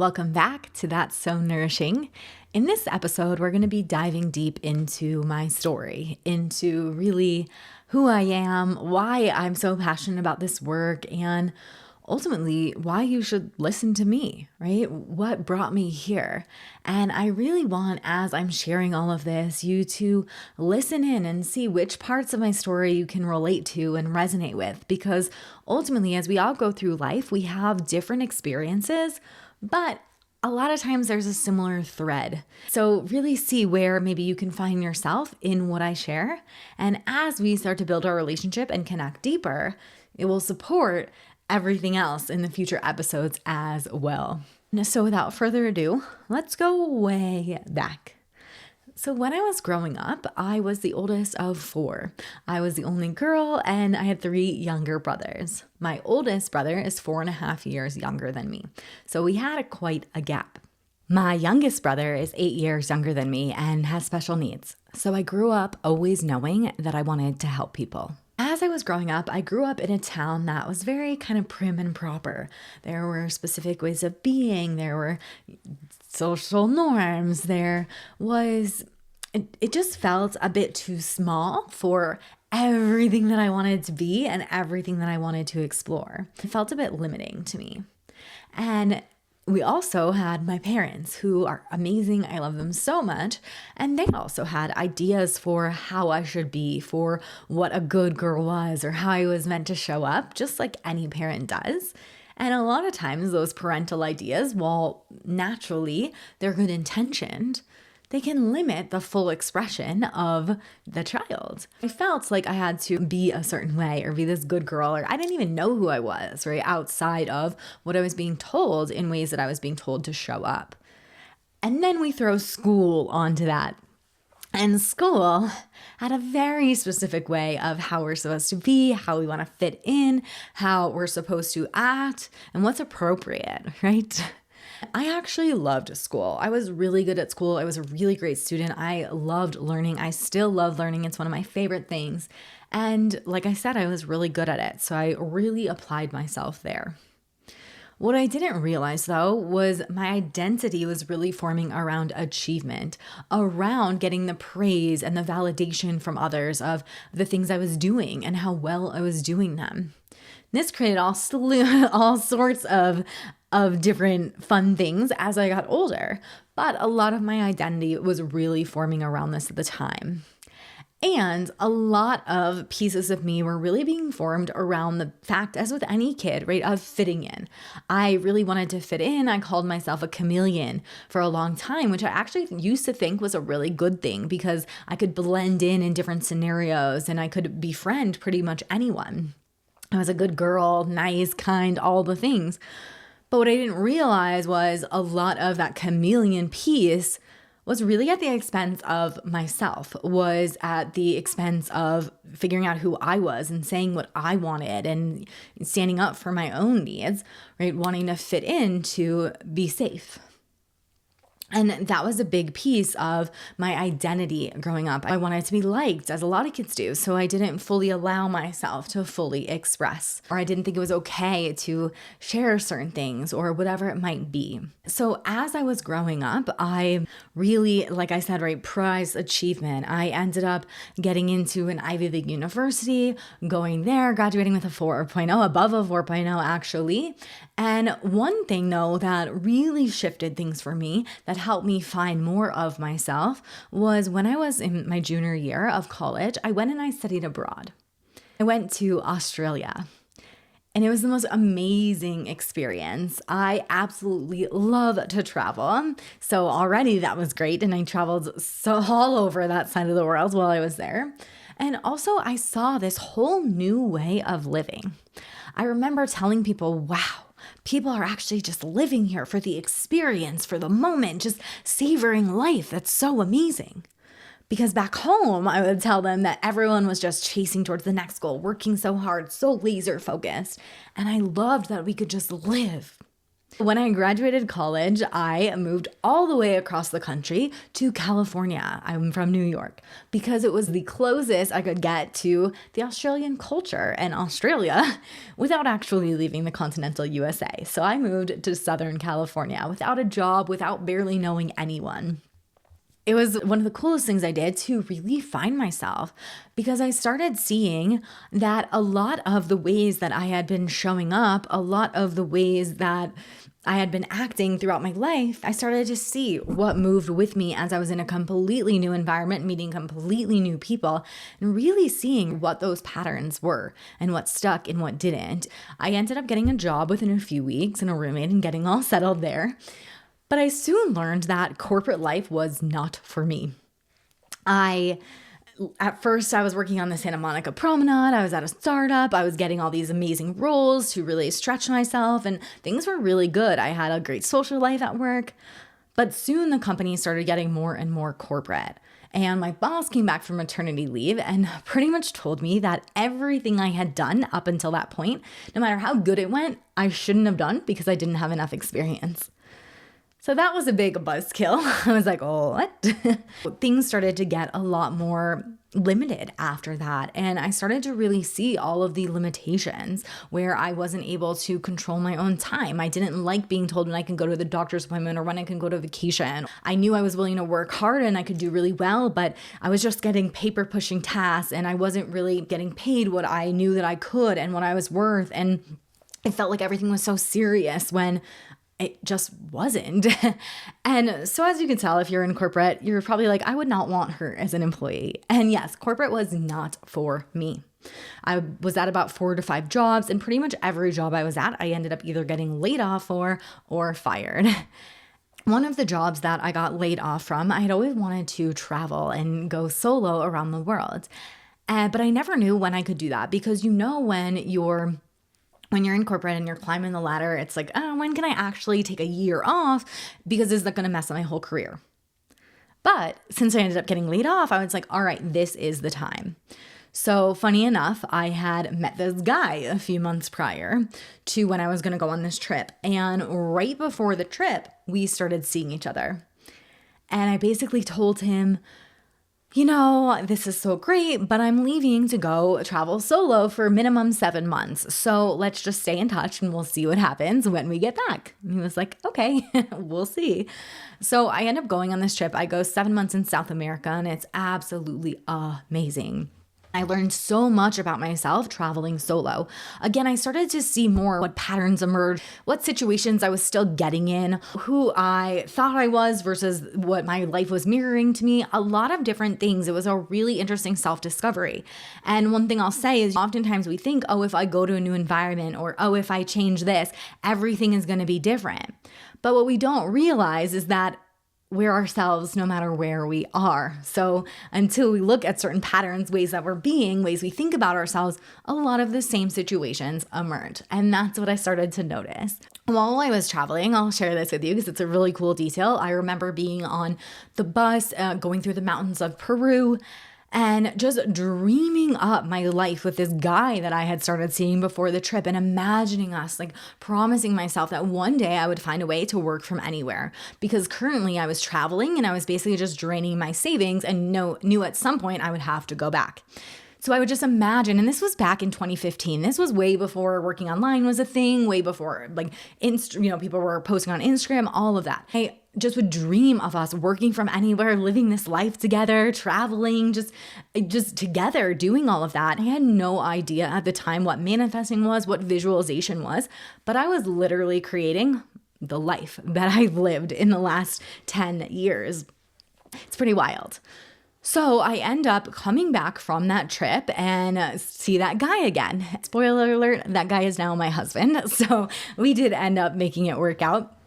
Welcome back to That's So Nourishing. In this episode, we're going to be diving deep into my story, into really who I am, why I'm so passionate about this work, and ultimately why you should listen to me, right? What brought me here? And I really want, as I'm sharing all of this, you to listen in and see which parts of my story you can relate to and resonate with, because ultimately, as we all go through life, we have different experiences, but a lot of times there's a similar thread. So really see where maybe you can find yourself in what I share. And as we start to build our relationship and connect deeper, it will support everything else in the future episodes as well. So without further ado, let's go way back. So when I was growing up, I was the oldest of 4. I was the only girl and I had 3 younger brothers. My oldest brother is 4.5 years younger than me. So we had quite a gap. My youngest brother is 8 years younger than me and has special needs. So I grew up always knowing that I wanted to help people. As I was growing up, I grew up in a town that was very kind of prim and proper. There were specific ways of being. There were social norms. It just felt a bit too small for everything that I wanted to be and everything that I wanted to explore. It felt a bit limiting to me. And we also had my parents, who are amazing. I love them so much. And they also had ideas for how I should be, for what a good girl was, or how I was meant to show up, just like any parent does. And a lot of times those parental ideas, while naturally they're good intentioned, they can limit the full expression of the child. I felt like I had to be a certain way or be this good girl, or I didn't even know who I was, right? Outside of what I was being told in ways that I was being told to show up. And then we throw school onto that. And school had a very specific way of how we're supposed to be, how we want to fit in, how we're supposed to act, and what's appropriate, right? I actually loved school. I was really good at school. I was a really great student. I loved learning. I still love learning. It's one of my favorite things. And like I said, I was really good at it. So I really applied myself there. What I didn't realize, though, was my identity was really forming around achievement, around getting the praise and the validation from others of the things I was doing and how well I was doing them. This created all sorts of different fun things as I got older, but a lot of my identity was really forming around this at the time. And a lot of pieces of me were really being formed around the fact, as with any kid, right, of fitting in. I really wanted to fit in. I called myself a chameleon for a long time, which I actually used to think was a really good thing because I could blend in different scenarios and I could befriend pretty much anyone. I was a good girl, nice, kind, all the things. But what I didn't realize was a lot of that chameleon piece was really at the expense of myself, was at the expense of figuring out who I was and saying what I wanted and standing up for my own needs, right? Wanting to fit in to be safe. And that was a big piece of my identity growing up. I wanted to be liked, as a lot of kids do, so I didn't fully allow myself to fully express, or I didn't think it was okay to share certain things or whatever it might be. So as I was growing up, I really, like I said, right, prized achievement. I ended up getting into an Ivy League university, going there, graduating with a 4.0, above a 4.0 actually. And one thing though that really shifted things for me, that helped me find more of myself, was when I was in my junior year of college, I went and I studied abroad. I went to Australia. And it was the most amazing experience. I absolutely love to travel. So already that was great. And I traveled so all over that side of the world while I was there. And also I saw this whole new way of living. I remember telling people, wow, people are actually just living here for the experience, for the moment, just savoring life. That's so amazing. Because back home, I would tell them that everyone was just chasing towards the next goal, working so hard, so laser focused. And I loved that we could just live. When I graduated college, I moved all the way across the country to California. I'm from New York because it was the closest I could get to the Australian culture and Australia without actually leaving the continental USA. So I moved to Southern California without a job, without barely knowing anyone. It was one of the coolest things I did to really find myself because I started seeing that a lot of the ways that I had been showing up, a lot of the ways that I had been acting throughout my life, I started to see what moved with me as I was in a completely new environment, meeting completely new people, and really seeing what those patterns were and what stuck and what didn't. I ended up getting a job within a few weeks and a roommate and getting all settled there. But I soon learned that corporate life was not for me. At first, I was working on the Santa Monica Promenade. I was at a startup. I was getting all these amazing roles to really stretch myself, and things were really good. I had a great social life at work. But soon the company started getting more and more corporate. And my boss came back from maternity leave and pretty much told me that everything I had done up until that point, no matter how good it went, I shouldn't have done because I didn't have enough experience. So that was a big buzzkill. I was like, oh, what? Things started to get a lot more limited after that. And I started to really see all of the limitations where I wasn't able to control my own time. I didn't like being told when I can go to the doctor's appointment or when I can go to vacation. I knew I was willing to work hard and I could do really well, but I was just getting paper pushing tasks and I wasn't really getting paid what I knew that I could and what I was worth. And it felt like everything was so serious when it just wasn't. And so as you can tell, if you're in corporate, you're probably like, I would not want her as an employee. And yes, corporate was not for me. I was at about 4 to 5 jobs, and pretty much every job I was at, I ended up either getting laid off for or fired. One of the jobs that I got laid off from, I had always wanted to travel and go solo around the world. But I never knew when I could do that because when you're in corporate and you're climbing the ladder, it's like, oh, when can I actually take a year off? Because is that going to mess up my whole career? But since I ended up getting laid off, I was like, all right, this is the time. So funny enough, I had met this guy a few months prior to when I was going to go on this trip. And right before the trip, we started seeing each other. And I basically told him, this is so great, but I'm leaving to go travel solo for minimum 7 months. So let's just stay in touch and we'll see what happens when we get back. And he was like, okay, we'll see. So I end up going on this trip. I go 7 months in South America and it's absolutely amazing. I learned so much about myself traveling solo. Again, I started to see more what patterns emerged, what situations I was still getting in, who I thought I was versus what my life was mirroring to me, a lot of different things. It was a really interesting self-discovery. And one thing I'll say is oftentimes we think, oh, if I go to a new environment or, oh, if I change this, everything is going to be different. But what we don't realize is that we're ourselves no matter where we are. So until we look at certain patterns, ways that we're being, ways we think about ourselves, a lot of the same situations emerge. And that's what I started to notice. While I was traveling, I'll share this with you because it's a really cool detail. I remember being on the bus, going through the mountains of Peru, and just dreaming up my life with this guy that I had started seeing before the trip and imagining us, like promising myself that one day I would find a way to work from anywhere. Because currently I was traveling and I was basically just draining my savings and knew at some point I would have to go back. So I would just imagine, and this was back in 2015. This was way before working online was a thing, way before people were posting on Instagram, all of that. I just would dream of us working from anywhere, living this life together, traveling, just together, doing all of that. I had no idea at the time what manifesting was, what visualization was, but I was literally creating the life that I've lived in the last 10 years. It's pretty wild. So I end up coming back from that trip and see that guy again. Spoiler alert, that guy is now my husband. So we did end up making it work out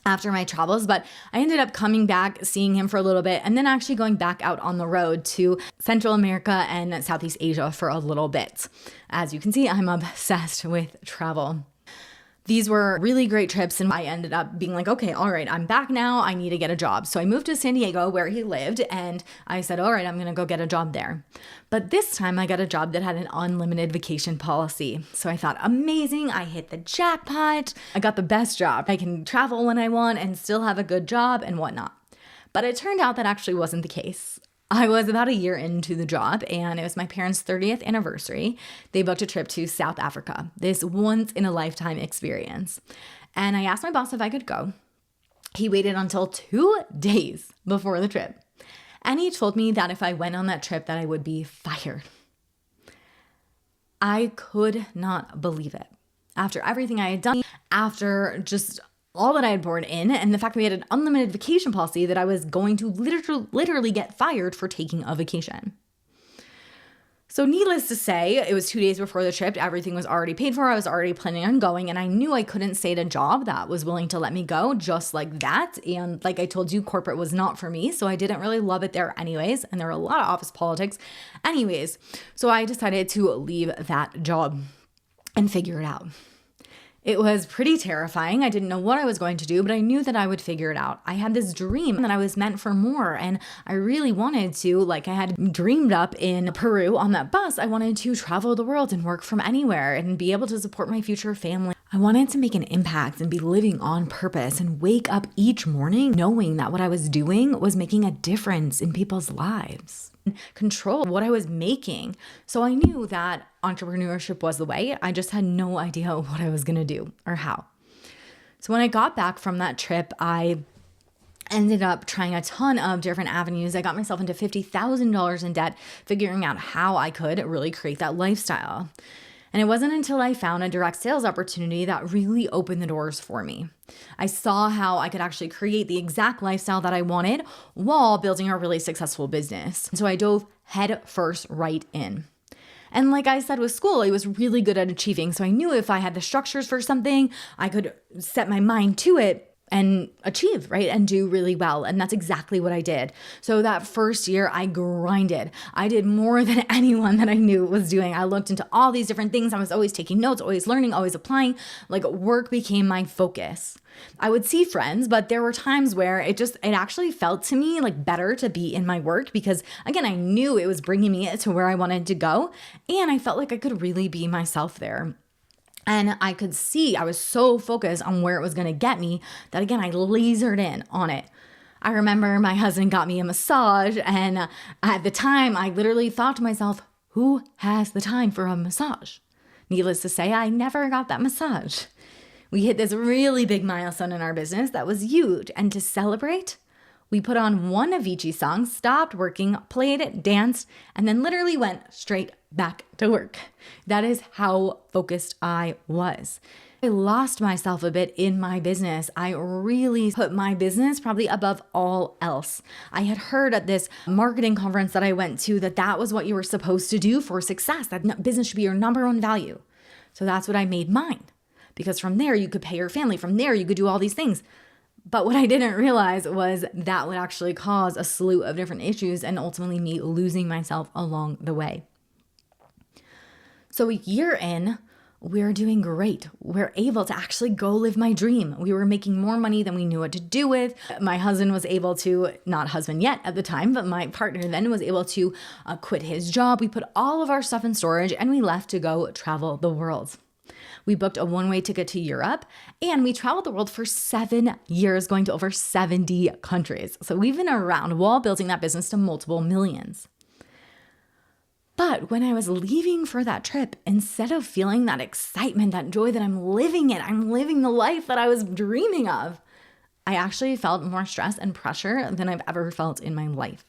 after my travels, but I ended up coming back, seeing him for a little bit, and then actually going back out on the road to Central America and Southeast Asia for a little bit. As you can see, I'm obsessed with travel. These were really great trips, and I ended up being like, okay, all right, I'm back now. I need to get a job. So I moved to San Diego where he lived, and I said, all right, I'm going to go get a job there. But this time I got a job that had an unlimited vacation policy. So I thought, amazing, I hit the jackpot. I got the best job. I can travel when I want and still have a good job and whatnot. But it turned out that actually wasn't the case. I was about a year into the job, and it was my parents' 30th anniversary. They booked a trip to South Africa, this once-in-a-lifetime experience. And I asked my boss if I could go. He waited until 2 days before the trip. And he told me that if I went on that trip, that I would be fired. I could not believe it. After everything I had done, after just all that I had poured in, and the fact that we had an unlimited vacation policy, that I was going to literally get fired for taking a vacation. So needless to say, it was 2 days before the trip. Everything was already paid for. I was already planning on going, and I knew I couldn't stay at a job that was willing to let me go just like that. And like I told you, corporate was not for me, so I didn't really love it there anyways, and there were a lot of office politics anyways. So I decided to leave that job and figure it out. It was pretty terrifying. I didn't know what I was going to do, but I knew that I would figure it out. I had this dream that I was meant for more, and I really wanted to, like I had dreamed up in Peru on that bus, I wanted to travel the world and work from anywhere and be able to support my future family. I wanted to make an impact and be living on purpose and wake up each morning knowing that what I was doing was making a difference in people's lives. Control what I was making. So I knew that entrepreneurship was the way. I just had no idea what I was going to do or how. So when I got back from that trip, I ended up trying a ton of different avenues. I got myself into $50,000 in debt, figuring out how I could really create that lifestyle. And it wasn't until I found a direct sales opportunity that really opened the doors for me. I saw how I could actually create the exact lifestyle that I wanted while building a really successful business. So I dove head first right in. And like I said with school, I was really good at achieving. So I knew if I had the structures for something, I could set my mind to it and achieve, right? And do really well. And that's exactly what I did. So that first year I grinded. I did more than anyone that I knew was doing. I looked into all these different things. I was always taking notes, always learning, always applying. Like work became my focus. I would see friends, but there were times where it actually felt to me like better to be in my work because again, I knew it was bringing me to where I wanted to go. And I felt like I could really be myself there. And I could see I was so focused on where it was going to get me that, again, I lasered in on it. I remember my husband got me a massage, and at the time, I literally thought to myself, who has the time for a massage? Needless to say, I never got that massage. We hit this really big milestone in our business that was huge, and to celebrate, we put on one Avicii song, stopped working, played it, danced, and then literally went straight back to work. That is how focused I was. I lost myself a bit in my business. I really put my business probably above all else. I had heard at this marketing conference that I went to that was what you were supposed to do for success, that business should be your number one value. So that's what I made mine. Because from there, you could pay your family. From there, you could do all these things. But what I didn't realize was that would actually cause a slew of different issues and ultimately me losing myself along the way. So a year in, we're doing great. We're able to actually go live my dream. We were making more money than we knew what to do with. My husband was able to, not husband yet at the time, but my partner then was able to quit his job. We put all of our stuff in storage and we left to go travel the world. We booked a one-way ticket to Europe and we traveled the world for 7 years, going to over 70 countries. So we've been around while building that business to multiple millions. But when I was leaving for that trip, instead of feeling that excitement, that joy that I'm living the life that I was dreaming of, I actually felt more stress and pressure than I've ever felt in my life.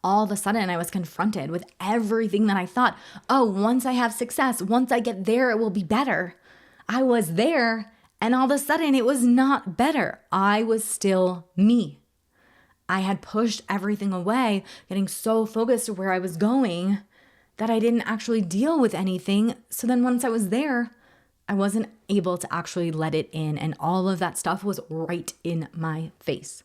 All of a sudden, I was confronted with everything that I thought, oh, once I have success, once I get there, it will be better. I was there, and all of a sudden, it was not better. I was still me. I had pushed everything away, getting so focused to where I was going that I didn't actually deal with anything. So then once I was there, I wasn't able to actually let it in. And all of that stuff was right in my face.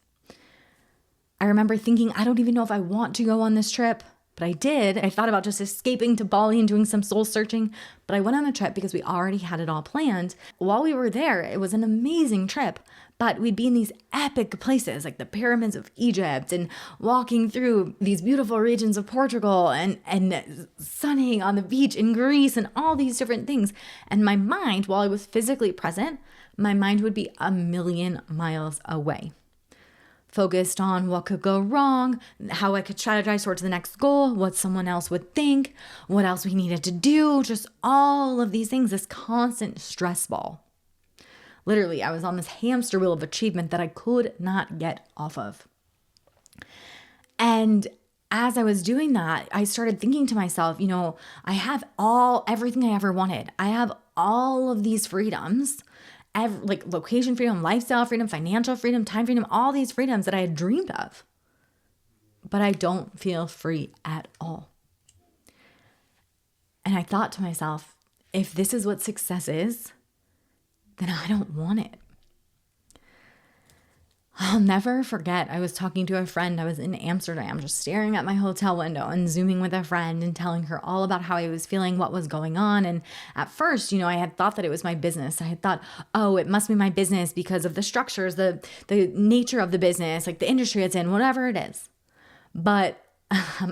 I remember thinking, I don't even know if I want to go on this trip. But I did. I thought about just escaping to Bali and doing some soul searching, but I went on the trip because we already had it all planned. While we were there, it was an amazing trip, but we'd be in these epic places like the pyramids of Egypt and walking through these beautiful regions of Portugal and sunning on the beach in Greece and all these different things. And my mind, while I was physically present, my mind would be a million miles away, focused on what could go wrong, how I could strategize towards the next goal, what someone else would think, what else we needed to do, just all of these things, this constant stress ball. Literally, I was on this hamster wheel of achievement that I could not get off of. And as I was doing that, I started thinking to myself, I have everything I ever wanted. I have all of these freedoms, like location freedom, lifestyle freedom, financial freedom, time freedom, all these freedoms that I had dreamed of. But I don't feel free at all. And I thought to myself, if this is what success is, then I don't want it. I'll never forget, I was talking to a friend. I was in Amsterdam, just staring at my hotel window and Zooming with a friend and telling her all about how I was feeling, what was going on. And at first, I had thought that it was my business. I had thought, oh, it must be my business because of the structures, the nature of the business, like the industry it's in, whatever it is. But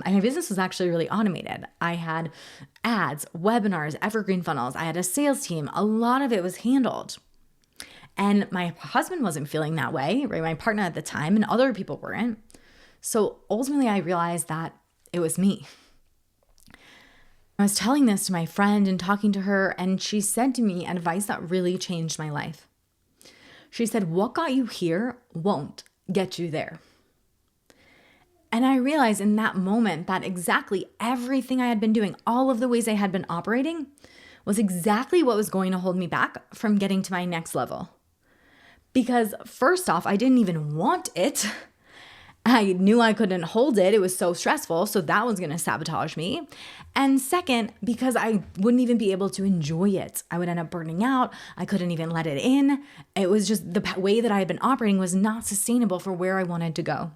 my business was actually really automated. I had ads, webinars, evergreen funnels. I had a sales team. A lot of it was handled. And my husband wasn't feeling that way, right? My partner at the time, and other people weren't. So ultimately, I realized that it was me. I was telling this to my friend and talking to her, and she said to me advice that really changed my life. She said, "What got you here won't get you there." And I realized in that moment that exactly everything I had been doing, all of the ways I had been operating, was exactly what was going to hold me back from getting to my next level. Because first off, I didn't even want it. I knew I couldn't hold it. It was so stressful. So that was going to sabotage me. And second, because I wouldn't even be able to enjoy it. I would end up burning out. I couldn't even let it in. It was just the way that I had been operating was not sustainable for where I wanted to go.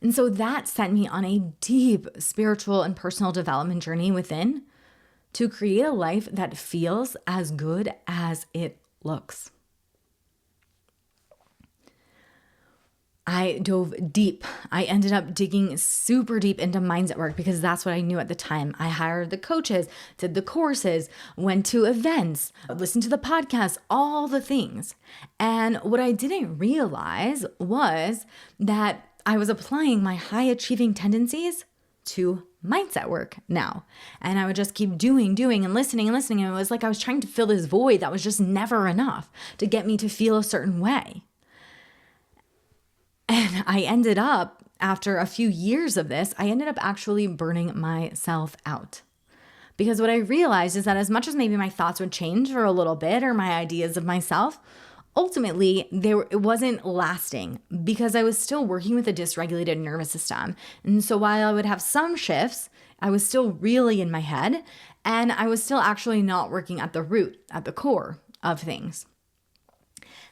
And so that sent me on a deep spiritual and personal development journey within to create a life that feels as good as it looks. I dove deep. I ended up digging super deep into mindset work because that's what I knew at the time. I hired the coaches, did the courses, went to events, listened to the podcasts, all the things. And what I didn't realize was that I was applying my high achieving tendencies to mindset work now. And I would just keep doing and listening. And it was like I was trying to fill this void that was just never enough to get me to feel a certain way. And I ended up, after a few years of this, I ended up actually burning myself out. Because what I realized is that as much as maybe my thoughts would change for a little bit or my ideas of myself, ultimately, it wasn't lasting because I was still working with a dysregulated nervous system. And so while I would have some shifts, I was still really in my head and I was still actually not working at the root, at the core of things.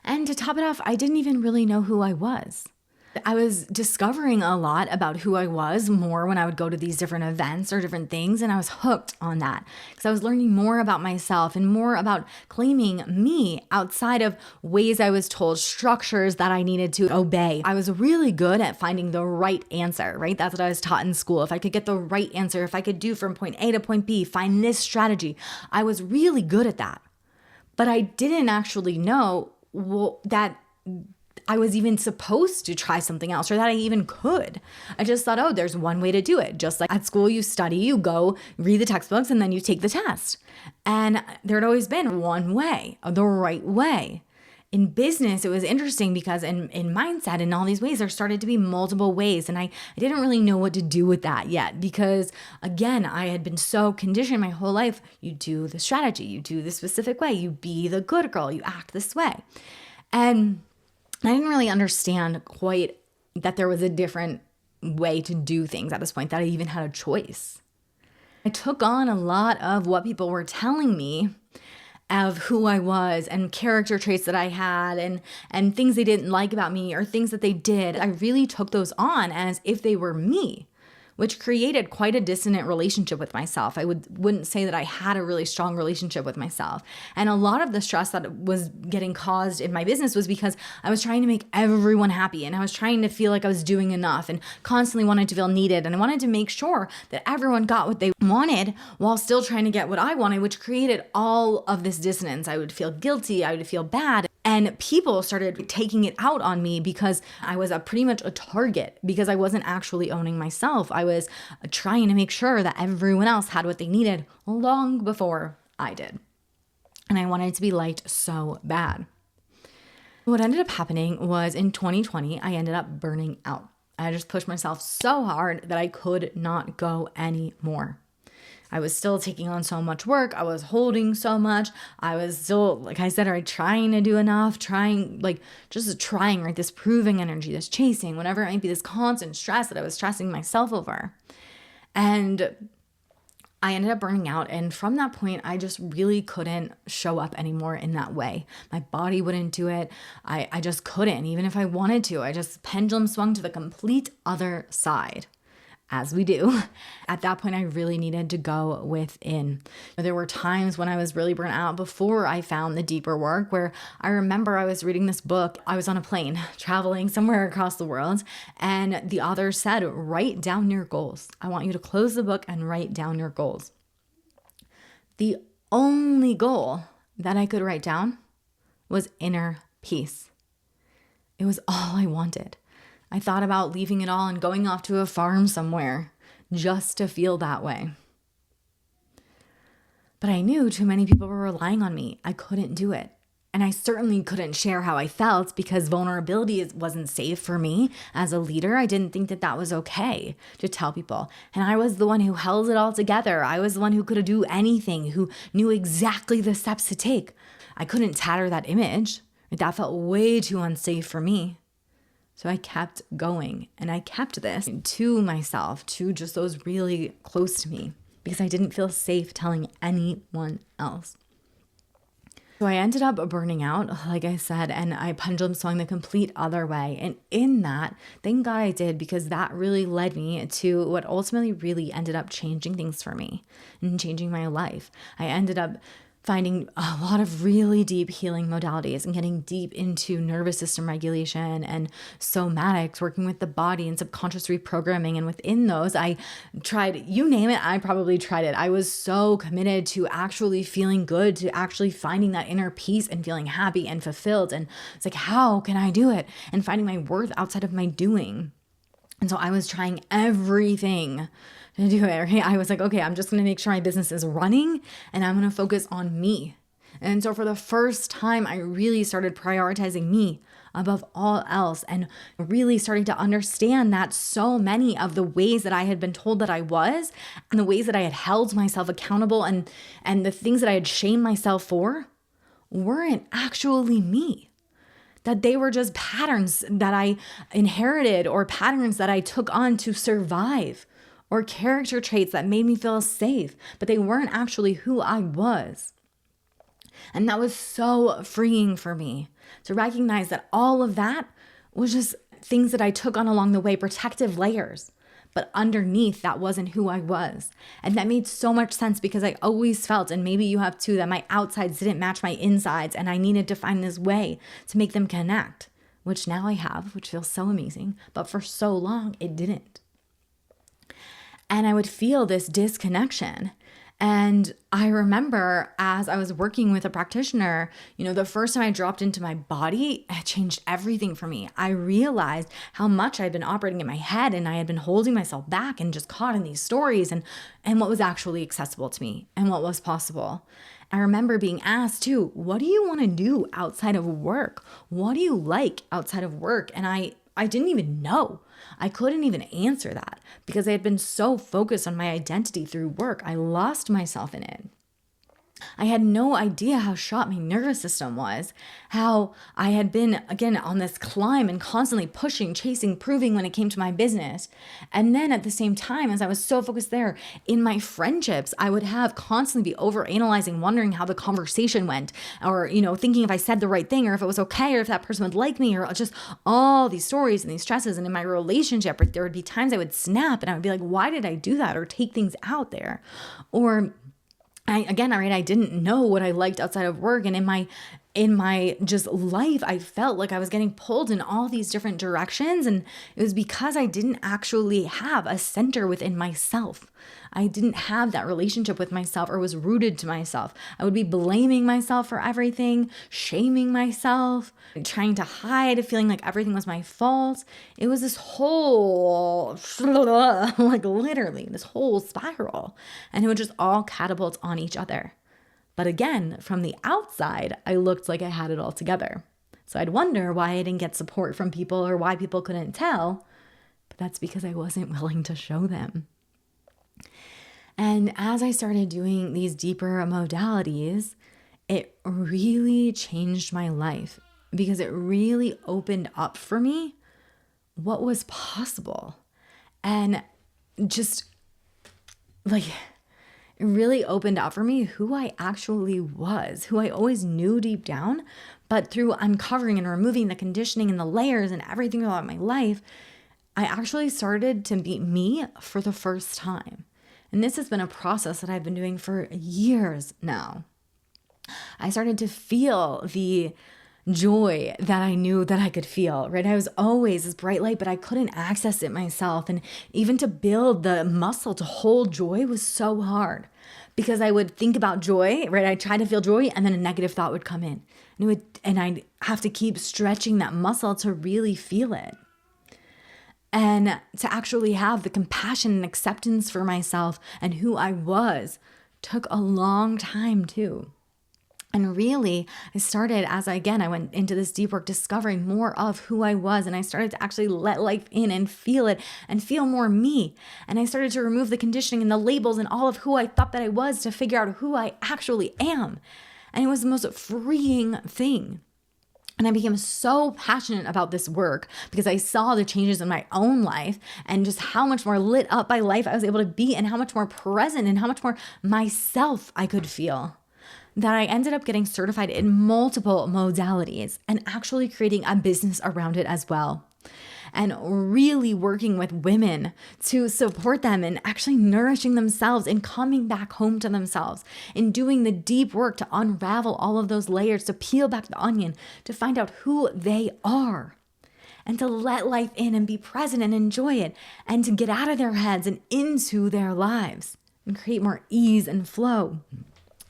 And to top it off, I didn't even really know who I was. I was discovering a lot about who I was more when I would go to these different events or different things. And I was hooked on that because I was learning more about myself and more about claiming me outside of ways I was told, structures that I needed to obey. I was really good at finding the right answer, right? That's what I was taught in school. If I could get the right answer, if I could do from point A to point B, find this strategy, I was really good at that. But I didn't actually know that I was even supposed to try something else or that I even could. I just thought, oh, there's one way to do it. Just like at school, you study, you go read the textbooks, and then you take the test. And there had always been one way, the right way. In business, it was interesting because in mindset and all these ways, there started to be multiple ways. And I didn't really know what to do with that yet because, again, I had been so conditioned my whole life. You do the strategy, you do the specific way, you be the good girl, you act this way. And I didn't really understand quite that there was a different way to do things at this point, that I even had a choice. I took on a lot of what people were telling me of who I was and character traits that I had and things they didn't like about me or things that they did. I really took those on as if they were me, which created quite a dissonant relationship with myself. I wouldn't say that I had a really strong relationship with myself. And a lot of the stress that was getting caused in my business was because I was trying to make everyone happy, and I was trying to feel like I was doing enough, and constantly wanted to feel needed. And I wanted to make sure that everyone got what they wanted while still trying to get what I wanted, which created all of this dissonance. I would feel guilty. I would feel bad. And people started taking it out on me because I was pretty much a target, because I wasn't actually owning myself. I was trying to make sure that everyone else had what they needed long before I did. And I wanted to be liked so bad. What ended up happening was in 2020, I ended up burning out. I just pushed myself so hard that I could not go anymore. I was still taking on so much work. I was holding so much. I was still, like I said, trying to do enough, right? This proving energy, this chasing, whatever it might be, this constant stress that I was stressing myself over. And I ended up burning out. And from that point, I just really couldn't show up anymore in that way. My body wouldn't do it. I just couldn't, even if I wanted to. I just pendulum swung to the complete other side. As we do. At that point, I really needed to go within. There were times when I was really burnt out before I found the deeper work, where I remember I was reading this book. I was on a plane traveling somewhere across the world, and the author said, write down your goals. I want you to close the book and write down your goals. The only goal that I could write down was inner peace. It was all I wanted. I thought about leaving it all and going off to a farm somewhere just to feel that way. But I knew too many people were relying on me. I couldn't do it. And I certainly couldn't share how I felt, because vulnerability wasn't safe for me as a leader. I didn't think that was okay to tell people. And I was the one who held it all together. I was the one who could do anything, who knew exactly the steps to take. I couldn't tatter that image. That felt way too unsafe for me. So I kept going, and I kept this to myself, to just those really close to me, because I didn't feel safe telling anyone else. So I ended up burning out, like I said, and I pendulum swung the complete other way. And in that, thank God I did, because that really led me to what ultimately really ended up changing things for me and changing my life. I ended up finding a lot of really deep healing modalities and getting deep into nervous system regulation and somatics, working with the body and subconscious reprogramming. And within those, I tried, you name it, I probably tried it. I was so committed to actually feeling good, to actually finding that inner peace and feeling happy and fulfilled. And it's like, how can I do it? And finding my worth outside of my doing. And so I was trying everything to do it. Right? I was like, okay, I'm just going to make sure my business is running, and I'm going to focus on me. And so for the first time, I really started prioritizing me above all else, and really starting to understand that so many of the ways that I had been told that I was, and the ways that I had held myself accountable, and the things that I had shamed myself for, weren't actually me. That they were just patterns that I inherited, or patterns that I took on to survive, or character traits that made me feel safe, but they weren't actually who I was. And that was so freeing for me to recognize that all of that was just things that I took on along the way, protective layers. But underneath, that wasn't who I was. And that made so much sense, because I always felt, and maybe you have too, that my outsides didn't match my insides, and I needed to find this way to make them connect, which now I have, which feels so amazing. But for so long, it didn't. And I would feel this disconnection. And I remember as I was working with a practitioner, the first time I dropped into my body, it changed everything for me. I realized how much I'd been operating in my head, and I had been holding myself back and just caught in these stories, and what was actually accessible to me and what was possible. I remember being asked too, what do you want to do outside of work? What do you like outside of work? And I didn't even know. I couldn't even answer that, because I had been so focused on my identity through work. I lost myself in it. I had no idea how shot my nervous system was, how I had been, again, on this climb and constantly pushing, chasing, proving when it came to my business. And then at the same time, as I was so focused there, in my friendships, I would have constantly be overanalyzing, wondering how the conversation went, or, thinking if I said the right thing, or if it was okay, or if that person would like me, or just all these stories and these stresses. And in my relationship, there would be times I would snap and I would be like, why did I do that? Or take things out there. Or I didn't know what I liked outside of work. And in my just life, I felt like I was getting pulled in all these different directions. And it was because I didn't actually have a center within myself. I didn't have that relationship with myself, or was rooted to myself. I would be blaming myself for everything, shaming myself, trying to hide, feeling like everything was my fault. It was this whole, like literally this whole spiral, and it would just all catapult on each other. But again, from the outside, I looked like I had it all together. So I'd wonder why I didn't get support from people, or why people couldn't tell. But that's because I wasn't willing to show them. And as I started doing these deeper modalities, it really changed my life, because it really opened up for me what was possible. And just like, it really opened up for me who I actually was, who I always knew deep down, but through uncovering and removing the conditioning and the layers and everything about my life, I actually started to be me for the first time. And this has been a process that I've been doing for years now. I started to feel the joy that I knew that I could feel, right? I was always this bright light, but I couldn't access it myself. And even to build the muscle to hold joy was so hard, because I would think about joy, right? I'd try to feel joy, and then a negative thought would come in. And I'd have to keep stretching that muscle to really feel it. And to actually have the compassion and acceptance for myself and who I was took a long time too. And really, I started, I went into this deep work, discovering more of who I was. And I started to actually let life in and feel it and feel more me. And I started to remove the conditioning and the labels and all of who I thought that I was, to figure out who I actually am. And it was the most freeing thing. And I became so passionate about this work because I saw the changes in my own life, and just how much more lit up by life I was able to be, and how much more present and how much more myself I could feel, that I ended up getting certified in multiple modalities and actually creating a business around it as well. And really working with women to support them in actually nourishing themselves and coming back home to themselves, and doing the deep work to unravel all of those layers, to peel back the onion, to find out who they are, and to let life in and be present and enjoy it, and to get out of their heads and into their lives and create more ease and flow.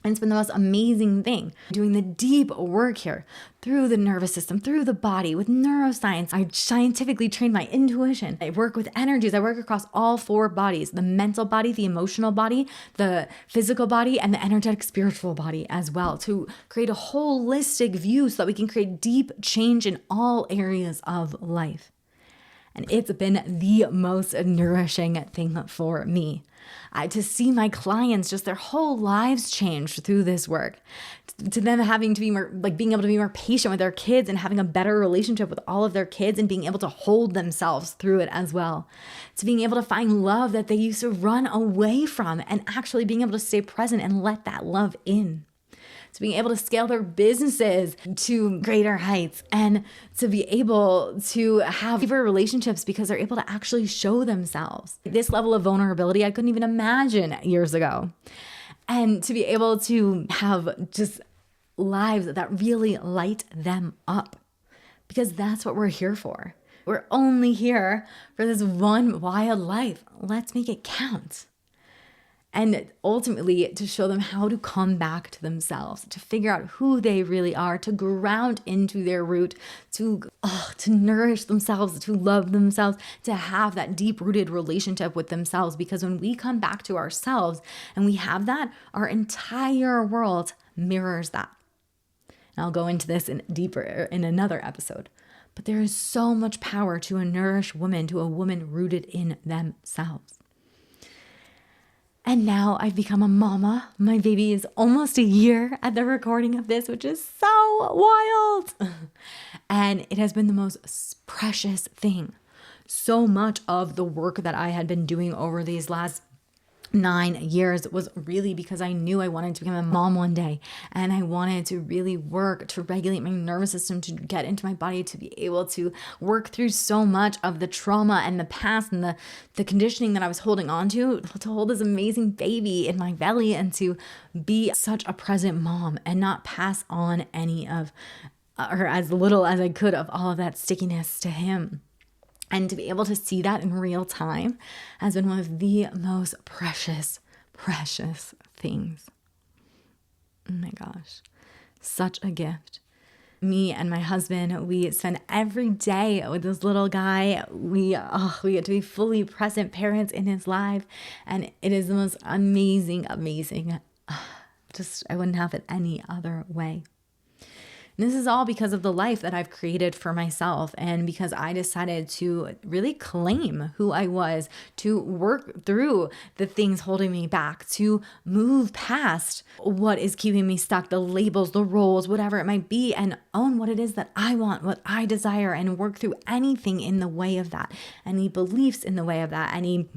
And it's been the most amazing thing, doing the deep work here through the nervous system, through the body, with neuroscience. I scientifically trained my intuition. I work with energies. I work across all 4 bodies: the mental body, the emotional body, the physical body, and the energetic spiritual body as well, to create a holistic view so that we can create deep change in all areas of life. And it's been the most nourishing thing for me. To see my clients, just their whole lives change through this work, to them having to be more, being able to be more patient with their kids, and having a better relationship with all of their kids, and being able to hold themselves through it as well, to being able to find love that they used to run away from, and actually being able to stay present and let that love in, to being able to scale their businesses to greater heights, and to be able to have deeper relationships because they're able to actually show themselves. This level of vulnerability I couldn't even imagine years ago. And to be able to have just lives that really light them up, because that's what we're here for. We're only here for this one wild life. Let's make it count. And ultimately to show them how to come back to themselves, to figure out who they really are, to ground into their root, to nourish themselves, to love themselves, to have that deep-rooted relationship with themselves. Because when we come back to ourselves and we have that, our entire world mirrors that. And I'll go into this deeper in another episode. But there is so much power to a nourished woman, to a woman rooted in themselves. And now I've become a mama. My baby is almost a year at the recording of this, which is so wild. And it has been the most precious thing. So much of the work that I had been doing over these last 9 years was really because I knew I wanted to become a mom one day, and I wanted to really work to regulate my nervous system, to get into my body, to be able to work through so much of the trauma and the past and the conditioning that I was holding on to hold this amazing baby in my belly, and to be such a present mom and not pass on any of, or as little as I could of all of that stickiness to him. And to be able to see that in real time has been one of the most precious, precious things. Oh my gosh, such a gift. Me and my husband, we spend every day with this little guy. We get to be fully present parents in his life. And it is the most amazing, amazing. I wouldn't have it any other way. And this is all because of the life that I've created for myself, and because I decided to really claim who I was, to work through the things holding me back, to move past what is keeping me stuck, the labels, the roles, whatever it might be, and own what it is that I want, what I desire, and work through anything in the way of that, any beliefs in the way of that, any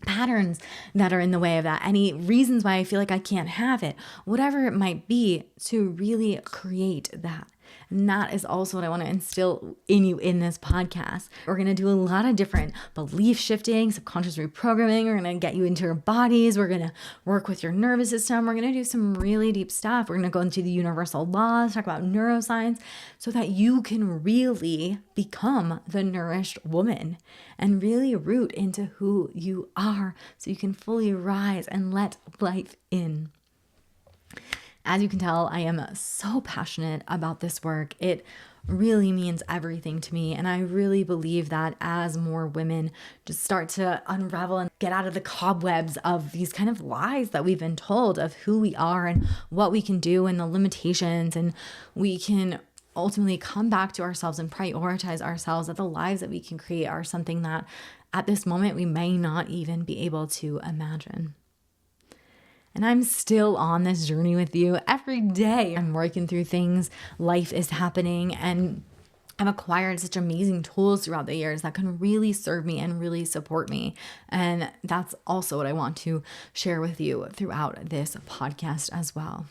patterns that are in the way of that, any reasons why I feel like I can't have it, whatever it might be, to really create that. And that is also what I want to instill in you in this podcast. We're going to do a lot of different belief shifting, subconscious reprogramming. We're going to get you into your bodies. We're going to work with your nervous system. We're going to do some really deep stuff. We're going to go into the universal laws, talk about neuroscience, so that you can really become the nourished woman and really root into who you are, so you can fully rise and let life in. As you can tell, I am so passionate about this work. It really means everything to me. And I really believe that as more women just start to unravel and get out of the cobwebs of these kind of lies that we've been told of who we are and what we can do and the limitations, and we can ultimately come back to ourselves and prioritize ourselves, that the lives that we can create are something that at this moment we may not even be able to imagine. And I'm still on this journey with you every day. I'm working through things. Life is happening. And I've acquired such amazing tools throughout the years that can really serve me and really support me. And that's also what I want to share with you throughout this podcast as well.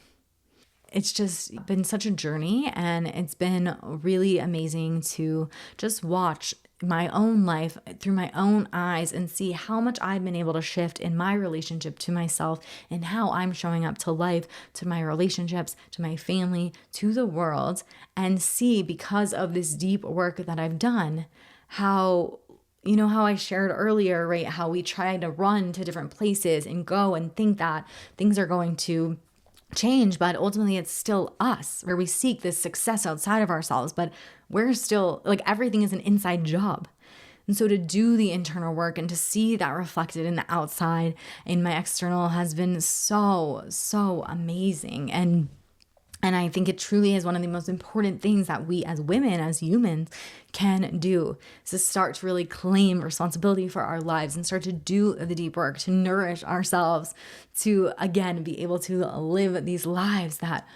It's just been such a journey, and it's been really amazing to just watch my own life through my own eyes and see how much I've been able to shift in my relationship to myself, and how I'm showing up to life, to my relationships, to my family, to the world, and see, because of this deep work that I've done, how I shared earlier, right? How we try to run to different places and go and think that things are going to change, but ultimately it's still us, where we seek this success outside of ourselves, but we're still, like, everything is an inside job. And so to do the internal work and to see that reflected in the outside, in my external, has been so, so amazing. And I think it truly is one of the most important things that we as women, as humans, can do, is to start to really claim responsibility for our lives and start to do the deep work, to nourish ourselves, to, again, be able to live these lives that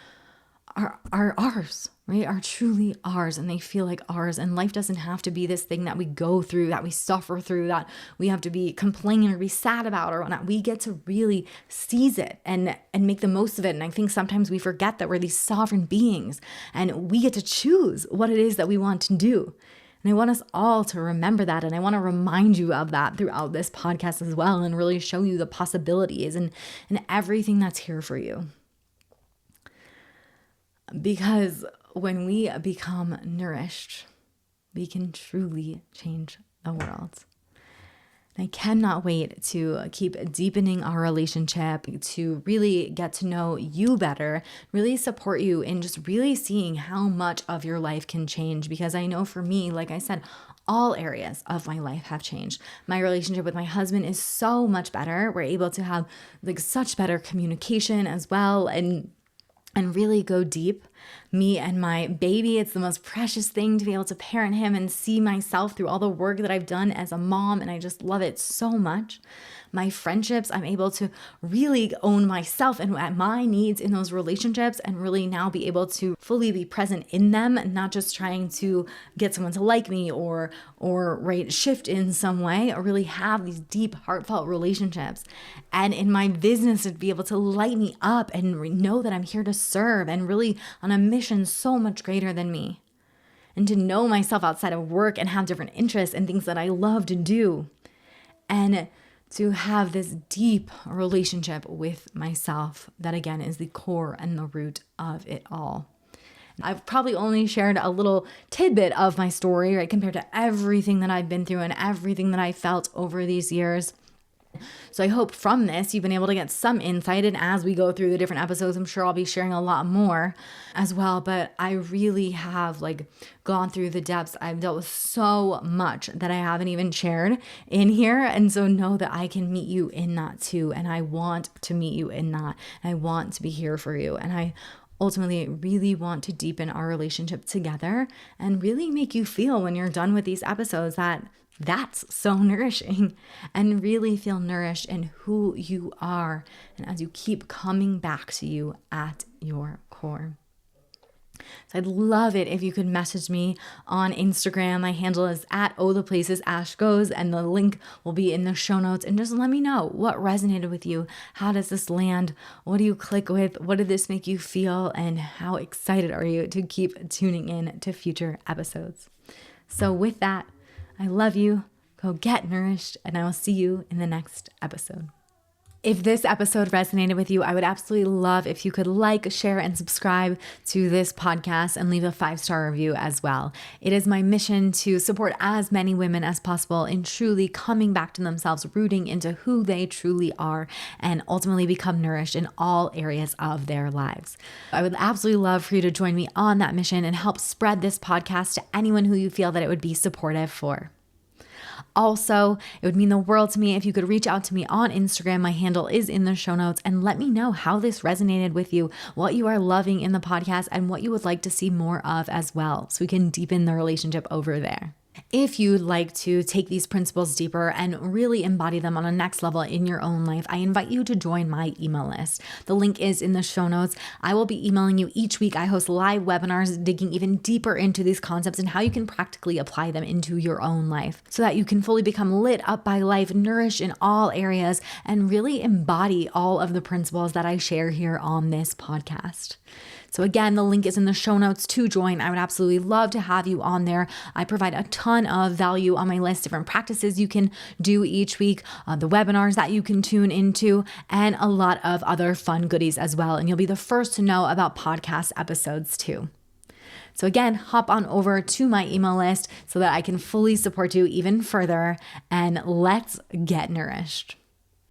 are ours, right? Are truly ours, and they feel like ours. And life doesn't have to be this thing that we go through, that we suffer through, that we have to be complaining or be sad about or whatnot. We get to really seize it and make the most of it. And I think sometimes we forget that we're these sovereign beings, and we get to choose what it is that we want to do. And I want us all to remember that. And I want to remind you of that throughout this podcast as well, and really show you the possibilities and everything that's here for you. Because when we become nourished, we can truly change the world. And I cannot wait to keep deepening our relationship, to really get to know you better, really support you in just really seeing how much of your life can change. Because I know for me, like I said, all areas of my life have changed. My relationship with my husband is so much better. We're able to have such better communication as well, and really go deep. me and my baby. It's the most precious thing to be able to parent him and see myself through all the work that I've done as a mom, and I just love it so much. My friendships, I'm able to really own myself and my needs in those relationships and really now be able to fully be present in them, not just trying to get someone to like me or right, shift in some way, or really have these deep, heartfelt relationships. And in my business, to be able to light me up and know that I'm here to serve and really on a mission so much greater than me. And to know myself outside of work and have different interests and things that I love to do. And to have this deep relationship with myself that, again, is the core and the root of it all. I've probably only shared a little tidbit of my story, right, compared to everything that I've been through and everything that I felt over these years. So I hope from this you've been able to get some insight, and as we go through the different episodes, I'm sure I'll be sharing a lot more as well. But I really have gone through the depths. I've dealt with so much that I haven't even shared in here. And so know that I can meet you in that too. And I want to meet you in that. And I want to be here for you. And I ultimately really want to deepen our relationship together and really make you feel when you're done with these episodes that that's so nourishing, and really feel nourished in who you are. And as you keep coming back to you at your core. So I'd love it if you could message me on Instagram. My handle is @ohtheplacesashgoes, and the link will be in the show notes. And just let me know what resonated with you. How does this land? What do you click with? What did this make you feel? And how excited are you to keep tuning in to future episodes? So with that, I love you. Go get nourished, and I will see you in the next episode. If this episode resonated with you, I would absolutely love if you could share, and subscribe to this podcast and leave a 5-star review as well. It is my mission to support as many women as possible in truly coming back to themselves, rooting into who they truly are, and ultimately become nourished in all areas of their lives. I would absolutely love for you to join me on that mission and help spread this podcast to anyone who you feel that it would be supportive for. Also, it would mean the world to me if you could reach out to me on Instagram. My handle is in the show notes, and let me know how this resonated with you, what you are loving in the podcast, and what you would like to see more of as well, so we can deepen the relationship over there. If you'd like to take these principles deeper and really embody them on a next level in your own life, I invite you to join my email list. The link is in the show notes. I will be emailing you each week. I host live webinars digging even deeper into these concepts and how you can practically apply them into your own life so that you can fully become lit up by life, nourished in all areas, and really embody all of the principles that I share here on this podcast. So again, the link is in the show notes to join. I would absolutely love to have you on there. I provide a ton of value on my list, different practices you can do each week, the webinars that you can tune into, and a lot of other fun goodies as well. And you'll be the first to know about podcast episodes too. So again, hop on over to my email list so that I can fully support you even further, and let's get nourished.